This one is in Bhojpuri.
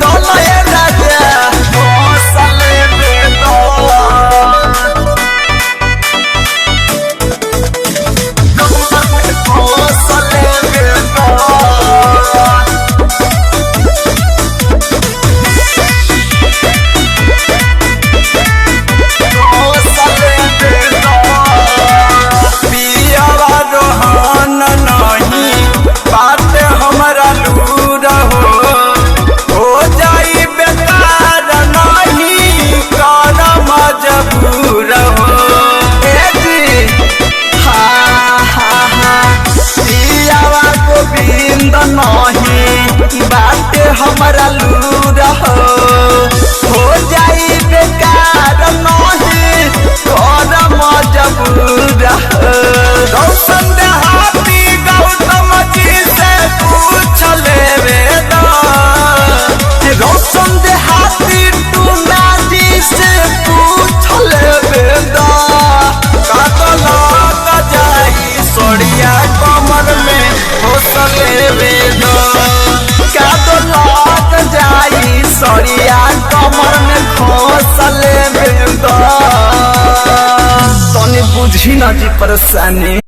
दलए राजा घोसले बेदो घोसले बेदो बाटे हमारा लूरा हो जाई बेकार नहीं कर मजबूर रौशन देहाती गौतम जी से पूछ ले रौशन देहाती टूना जी से पूछ ले जाई सोड़िया कमर में घोसले जाई सरिया कमर में घोसले तनी बुझी ना जी परेशानी।